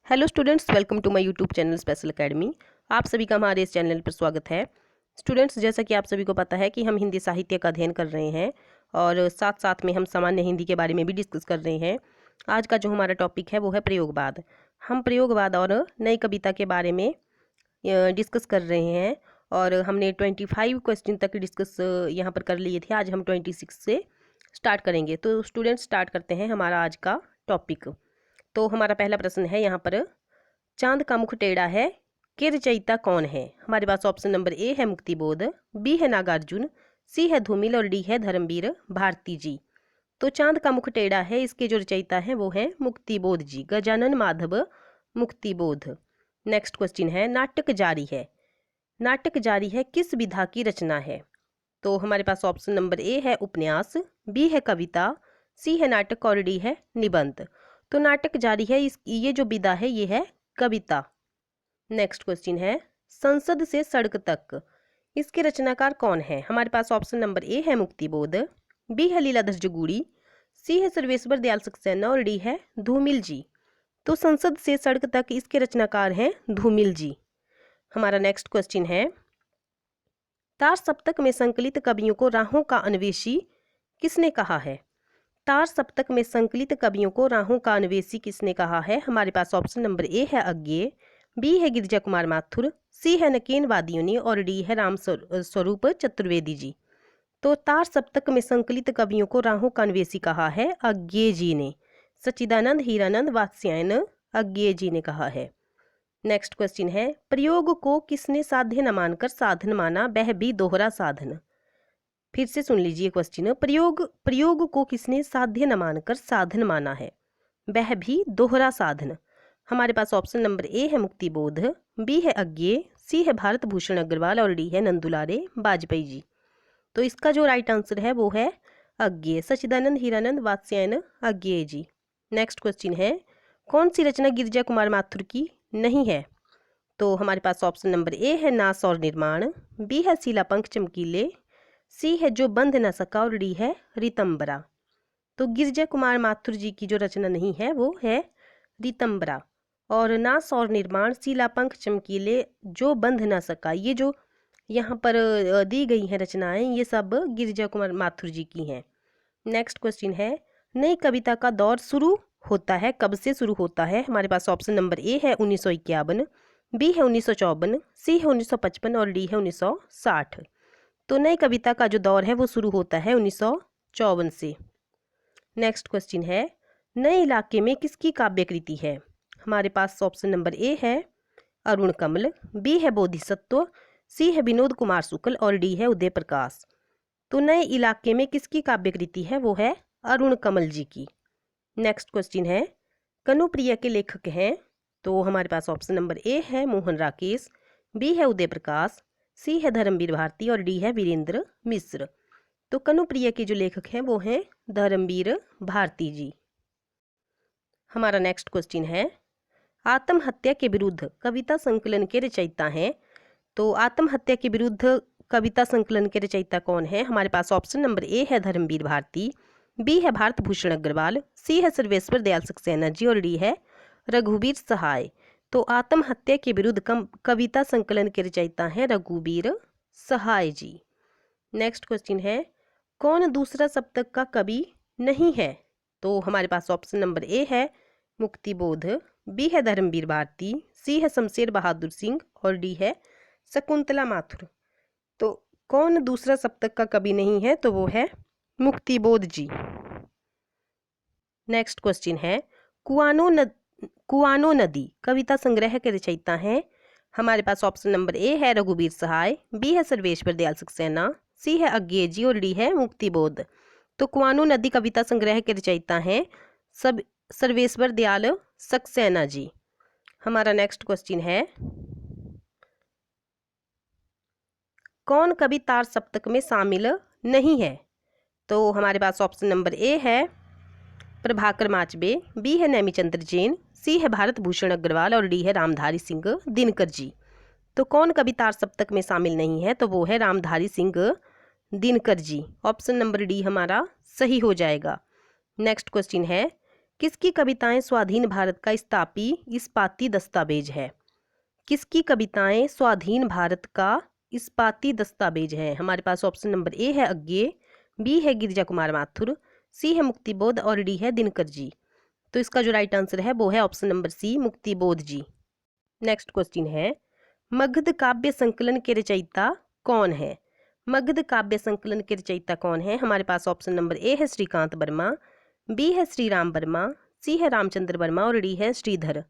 Hello students, welcome to my YouTube channel special academy. आप सभी का हमारे इस चैनल पर स्वागत है। स्टूडेंट्स, जैसा कि आप सभी को पता है कि हम हिंदी साहित्य का अध्ययन कर रहे हैं और साथ साथ में हम सामान्य हिंदी के बारे में भी डिस्कस कर रहे हैं। आज का जो हमारा टॉपिक है वो है प्रयोगवाद। हम प्रयोगवाद और नई कविता के बारे में डिस्कस कर रहे हैं और हमने 25 क्वेश्चन तक डिस्कस यहाँ पर कर लिए थे। आज हम 26 से स्टार्ट करेंगे। तो स्टूडेंट्स, स्टार्ट करते हैं हमारा आज का टॉपिक। तो हमारा पहला प्रश्न है यहाँ पर, चांद का मुख टेढ़ा है के रचयिता कौन है? हमारे पास ऑप्शन नंबर ए है मुक्तिबोध, बी है नागार्जुन, सी है धूमिल और डी है धर्मवीर भारती जी। तो चांद का मुख टेढ़ा है, इसके जो रचयिता हैं वो हैं मुक्तिबोध जी, गजानन माधव मुक्तिबोध। नेक्स्ट क्वेश्चन है, नाटक जारी है। नाटक जारी है किस विधा की रचना है? तो हमारे पास ऑप्शन नंबर ए है उपन्यास, बी है कविता, सी है नाटक और डी है निबंध। तो नाटक जारी है ये जो विधा है ये है कविता। नेक्स्ट क्वेश्चन है, संसद से सड़क तक, इसके रचनाकार कौन है? हमारे पास ऑप्शन नंबर ए है मुक्तिबोध, बी है लीलाधर जगूड़ी, सी है सर्वेश्वर दयाल सक्सेना और डी है धूमिल जी। तो संसद से सड़क तक इसके रचनाकार हैं धूमिल जी। हमारा नेक्स्ट क्वेश्चन है, तार सप्तक में संकलित कवियों को राहों का अन्वेषी किसने कहा है? तार सप्तक में संकलित कवियों को राहों का अन्वेषी किसने कहा है? हमारे पास ऑप्शन नंबर ए है अज्ञेय, बी है गिरिजा कुमार माथुर, सी है नकेन वादियों ने और डी है राम स्वरूप चतुर्वेदी जी। तो तार सप्तक में संकलित कवियों को राहों का अन्वेषी कहा है अज्ञेय जी ने। सच्चिदानंद, हीरानंद, वात्स्यायन अज्ञेय जी ने कहा है। नेक्स्ट क्वेश्चन है, प्रयोग को किसने साध्य न मानकर साधन माना, वह भी दोहरा साधन? फिर से सुन लीजिए क्वेश्चन, प्रयोग को किसने साध्य न मानकर साधन माना है, वह भी दोहरा साधन? हमारे पास ऑप्शन नंबर ए है मुक्तिबोध, बी है अज्ञेय, सी है भारत भूषण अग्रवाल और डी है नंदुलारे वाजपेयी जी। तो इसका जो राइट आंसर है वो है अज्ञेय, सच्चिदानंद, हीरानंद, वात्स्यायन अज्ञेय जी। नेक्स्ट क्वेश्चन है, कौन सी रचना गिरिजा कुमार माथुर की नहीं है? तो हमारे पास ऑप्शन नंबर ए है नास और निर्माण, बी है सीला पंख चमकीले, सी है जो बंध न सका और डी है रितंबरा। तो गिरिजा कुमार माथुर जी की जो रचना नहीं है वो है रितंबरा। और नास और निर्माण, सीला पंख चमकीले, जो बंध न सका, ये जो यहाँ पर दी गई हैं रचनाएं, ये सब गिरिजा कुमार माथुर जी की हैं। नेक्स्ट क्वेश्चन है, नई कविता का दौर शुरू होता है कब से शुरू होता है? हमारे पास ऑप्शन नंबर ए है 1951, बी है 1954, सी है 1955 और डी है 1960। तो नई कविता का जो दौर है वो शुरू होता है 1954 से। नेक्स्ट क्वेश्चन है, नए इलाके में किसकी काव्यकृति है? हमारे पास ऑप्शन नंबर ए है अरुण कमल, बी है बोधिसत्व, सी है विनोद कुमार शुक्ल और डी है उदय प्रकाश। तो नए इलाके में किसकी काव्यकृति है वो है अरुण कमल जी की। नेक्स्ट क्वेश्चन है, कनुप्रिया के लेखक हैं? तो हमारे पास ऑप्शन नंबर ए है मोहन राकेश, बी है उदय प्रकाश, सी है धर्मवीर भारती और डी है वीरेंद्र मिश्र। तो कनुप्रिया के जो लेखक हैं वो हैं धर्मवीर भारती जी। हमारा नेक्स्ट क्वेश्चन है, आत्महत्या के विरुद्ध कविता संकलन के रचयिता हैं? तो आत्महत्या के विरुद्ध कविता संकलन के रचयिता कौन है? हमारे पास ऑप्शन नंबर ए है धर्मवीर भारती, बी है भारत भूषण अग्रवाल, सी है सर्वेश्वर दयाल सक्सेना जी और डी है रघुवीर सहाय। तो आत्महत्या के विरुद्ध कविता संकलन के रचयिता हैं रघुवीर सहाय जी। नेक्स्ट क्वेश्चन है, कौन दूसरा सप्तक का कवि नहीं है? तो हमारे पास ऑप्शन नंबर ए है मुक्तिबोध, बी है धर्मवीर भारती, सी है शमशेर बहादुर सिंह और डी है शकुंतला माथुर। तो कौन दूसरा सप्तक का कवि नहीं है? तो वो है मुक्तिबोध जी। नेक्स्ट क्वेश्चन है, कुआनो नदी कविता संग्रह के रचयिता हैं? हमारे पास ऑप्शन नंबर ए है रघुवीर सहाय, बी है सर्वेश्वर दयाल सक्सेना, सी है अज्ञेय जी और डी है मुक्तिबोध। तो कुआनो नदी कविता संग्रह के रचयिता हैं सब सर्वेश्वर दयाल सक्सेना जी। हमारा नेक्स्ट क्वेश्चन है, कौन कवि तार सप्तक में शामिल नहीं है? तो हमारे पास ऑप्शन नंबर ए है प्रभाकर माचबे, बी है नेमीचंद्र जैन, सी है भारत भूषण अग्रवाल और डी है रामधारी सिंह दिनकर जी। तो कौन कवि तार सप्तक में शामिल नहीं है? तो वो है Ramdhari Singh Dinkar ji. Option number D हमारा सही हो जाएगा। नेक्स्ट क्वेश्चन है, किसकी कविताएं स्वाधीन भारत का इस्पाती दस्तावेज है? किसकी कविताएं स्वाधीन भारत का इस्पाती दस्तावेज है? हमारे पास ऑप्शन नंबर ए है अज्ञे, बी है गिरिजा कुमार माथुर, सी है मुक्तिबोध और डी है दिनकर जी। तो इसका जो राइट आंसर है वो है ऑप्शन नंबर सी, मुक्तिबोध जी। नेक्स्ट क्वेश्चन है, मगध काव्य संकलन के रचयिता कौन है? मगध काव्य संकलन के रचयिता कौन है? हमारे पास ऑप्शन नंबर ए है श्रीकांत वर्मा, बी है श्री राम वर्मा, सी है रामचंद्र वर्मा और डी है श्रीधर।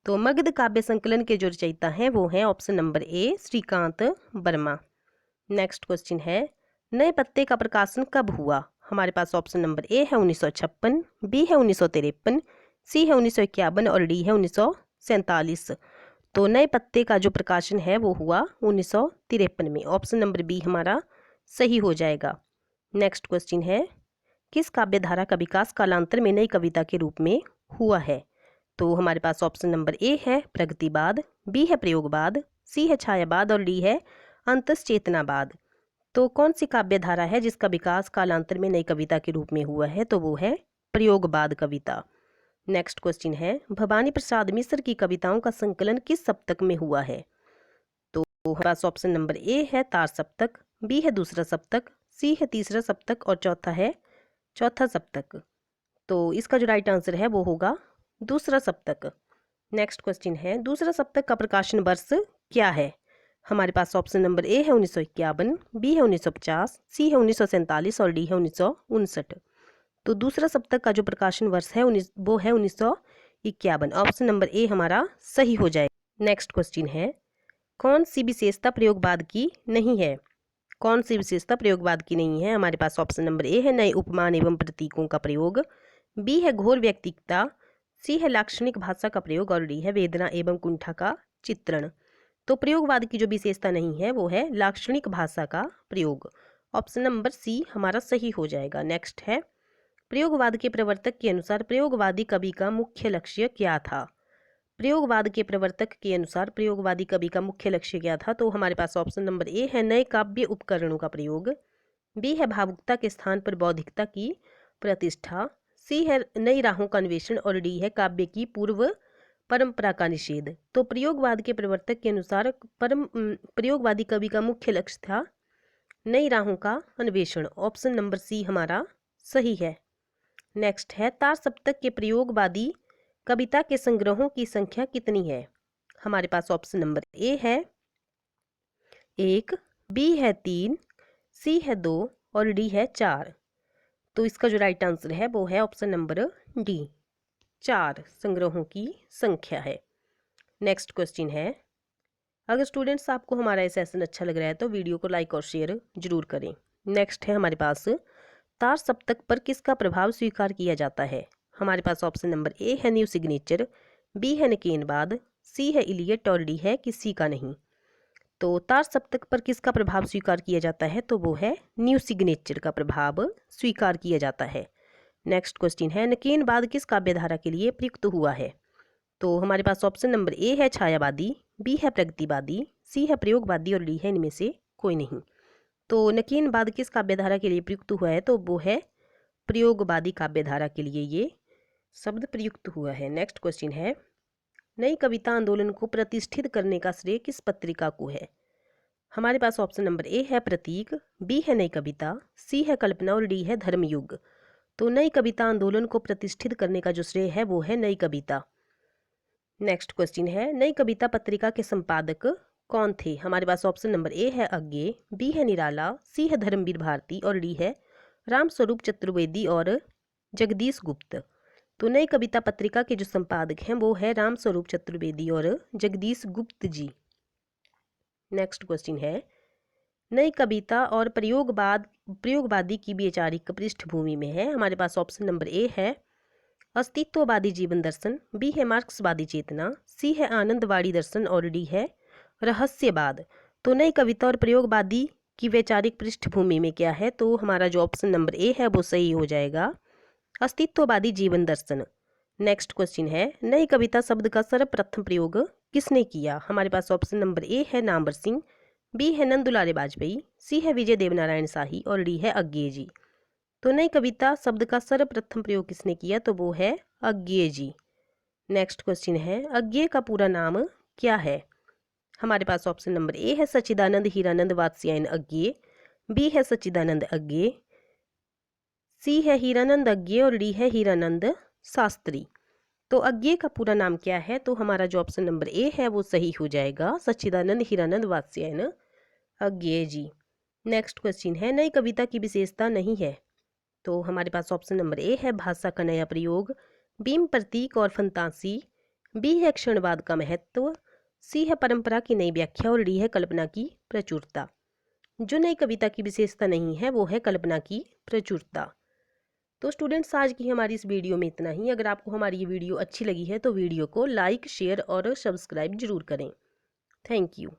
तो मगध काव्य संकलन के जो रचयिता हैं वो है option number A, Shrikant Verma. Next question है, नए पत्ते का प्रकाशन कब हुआ? हमारे पास ऑप्शन नंबर ए है 1956, बी है 1953, सी है 1951 और डी है 1947। तो नए पत्ते का जो प्रकाशन है वो हुआ 1953 में। ऑप्शन नंबर बी हमारा सही हो जाएगा। नेक्स्ट क्वेश्चन है, किस काव्य धारा का विकास कालांतर में नई कविता के रूप में हुआ है? तो हमारे पास ऑप्शन नंबर ए है प्रगतिवाद, बी है प्रयोगवाद, सी है छायावाद और डी है अंतश्चेतनावाद। तो कौन सी काव्य धारा है जिसका विकास कालांतर में नई कविता के रूप में हुआ है? तो वो है प्रयोगवाद कविता। नेक्स्ट क्वेश्चन है, भवानी प्रसाद मिश्र की कविताओं का संकलन किस सप्तक में हुआ है? तो हमारे पास ऑप्शन नंबर ए है तार सप्तक, बी है दूसरा सप्तक, सी है तीसरा सप्तक और चौथा है चौथा सप्तक। तो इसका जो राइट आंसर है वो होगा दूसरा सप्तक। नेक्स्ट क्वेश्चन है, दूसरा सप्तक का प्रकाशन वर्ष क्या है? हमारे पास ऑप्शन नंबर ए है 1951, बी है 1950, सी है 1947 और डी है 1959। तो दूसरा सप्तक का जो प्रकाशन वर्ष है वो है 1951। ऑप्शन नंबर ए हमारा सही हो जाएगा। नेक्स्ट क्वेश्चन है, कौन सी विशेषता प्रयोगवाद की नहीं है? कौन सी विशेषता प्रयोगवाद की नहीं है? हमारे पास ऑप्शन नंबर ए है नए उपमान एवं प्रतीकों का प्रयोग, बी है घोर व्यक्तिकता, सी है लाक्षणिक भाषा का प्रयोग और डी है वेदना एवं कुंठा का चित्रण। तो प्रयोगवाद की जो विशेषता नहीं है वो है लाक्षणिक भाषा का प्रयोग। ऑप्शन नंबर सी हमारा सही हो जाएगा। नेक्स्ट है, प्रयोगवाद के प्रवर्तक के अनुसार प्रयोगवादी कवि का मुख्य लक्ष्य क्या था? प्रयोगवाद के प्रवर्तक के अनुसार प्रयोगवादी कवि का मुख्य लक्ष्य क्या था? तो हमारे पास ऑप्शन नंबर ए है नए काव्य उपकरणों का प्रयोग, बी है भावुकता के स्थान पर बौद्धिकता की प्रतिष्ठा, सी है नई राहों का अन्वेषण और डी है काव्य की पूर्व परंपरा का निषेध। तो प्रयोगवाद के प्रवर्तक के अनुसार प्रयोगवादी कवि का मुख्य लक्ष्य था नई राहों का अन्वेषण। ऑप्शन नंबर सी हमारा सही है। नेक्स्ट है, तार सप्तक के प्रयोगवादी कविता के संग्रहों की संख्या कितनी है? हमारे पास ऑप्शन नंबर ए है 1, बी है 3, सी है 2 और डी है 4। तो इसका जो राइट आंसर है वो है ऑप्शन नंबर डी, 4 संग्रहों की संख्या है। नेक्स्ट क्वेश्चन है, अगर स्टूडेंट्स आपको हमारा ये सेशन अच्छा लग रहा है तो वीडियो को लाइक और शेयर जरूर करें। नेक्स्ट है हमारे पास, तार सप्तक पर किसका प्रभाव स्वीकार किया जाता है? हमारे पास ऑप्शन नंबर ए है न्यू सिग्नेचर, बी है नकेनवाद, सी है इलियट और डी है किसी का नहीं। तो तार सप्तक पर किसका प्रभाव स्वीकार किया जाता है? तो वो है न्यू सिग्नेचर का प्रभाव स्वीकार किया जाता है। नेक्स्ट क्वेश्चन है, नकेनवाद किस काव्य धारा के लिए प्रयुक्त हुआ है? तो हमारे पास ऑप्शन नंबर ए है छायावादी, बी है प्रगतिवादी, सी है प्रयोगवादी और डी है इनमें से कोई नहीं। तो नकेनवाद किस काव्य धारा के लिए प्रयुक्त हुआ है? तो वो है प्रयोगवादी काव्य धारा के लिए ये शब्द प्रयुक्त हुआ है। नेक्स्ट क्वेश्चन है, नई कविता आंदोलन को प्रतिष्ठित करने का श्रेय किस पत्रिका को है? हमारे पास ऑप्शन नंबर ए है प्रतीक, बी है नई कविता, सी है कल्पना और डी है धर्मयुग। तो नई कविता आंदोलन को प्रतिष्ठित करने का जो श्रेय है वो है नई कविता। नेक्स्ट क्वेश्चन है, नई कविता पत्रिका के संपादक कौन थे? हमारे पास ऑप्शन नंबर ए है अज्ञे, बी है निराला, सी है धर्मवीर भारती और डी है रामस्वरूप चतुर्वेदी और जगदीश गुप्त। तो नई कविता पत्रिका के जो संपादक हैं वो है रामस्वरूप चतुर्वेदी और जगदीश गुप्त जी। नेक्स्ट क्वेश्चन है, नई कविता और प्रयोगवादी की वैचारिक पृष्ठभूमि में है। हमारे पास ऑप्शन नंबर ए है अस्तित्ववादी जीवन दर्शन, बी है मार्क्सवादी चेतना, सी है आनंदवादी दर्शन और डी है रहस्यवाद। तो नई कविता और प्रयोगवादी की वैचारिक पृष्ठभूमि में क्या है? तो हमारा जो ऑप्शन नंबर ए है वो सही हो जाएगा, अस्तित्ववादी जीवन दर्शन। नेक्स्ट क्वेश्चन है, नई कविता शब्द का सर्वप्रथम प्रयोग किसने किया? हमारे पास ऑप्शन नंबर ए है नामवर सिंह, बी है नंदुलारे वाजपेयी, सी है विजय देवनारायण शाही और डी है अज्ञे जी। तो नई कविता शब्द का सर्वप्रथम प्रयोग किसने किया? तो वो है अज्ञेय जी। नेक्स्ट क्वेश्चन है, अज्ञेय का पूरा नाम क्या है? हमारे पास ऑप्शन नंबर ए है सच्चिदानंद हीरानंद वात्स्यायन अज्ञेय, बी है सच्चिदानंद अज्ञेय, सी है हीरानंद अज्ञेय और डी है हीरानंद शास्त्री। तो अज्ञेय का पूरा नाम क्या है? तो हमारा जो ऑप्शन नंबर ए है वो सही हो जाएगा, सच्चिदानंद हीरानंद वात्स्यायन अज्ञेय जी। नेक्स्ट क्वेश्चन है, नई कविता की विशेषता नहीं है? तो हमारे पास ऑप्शन नंबर ए है भाषा का नया प्रयोग, बी प्रतीक और फंतासी, बी है क्षणवाद का महत्व, सी है परंपरा की नई व्याख्या और डी है कल्पना की प्रचुरता। जो नई कविता की विशेषता नहीं है वो है कल्पना की प्रचुरता। तो स्टूडेंट्स, आज की हमारी इस वीडियो में इतना ही। अगर आपको हमारी ये वीडियो अच्छी लगी है तो वीडियो को लाइक, शेयर और सब्सक्राइब जरूर करें। Thank you.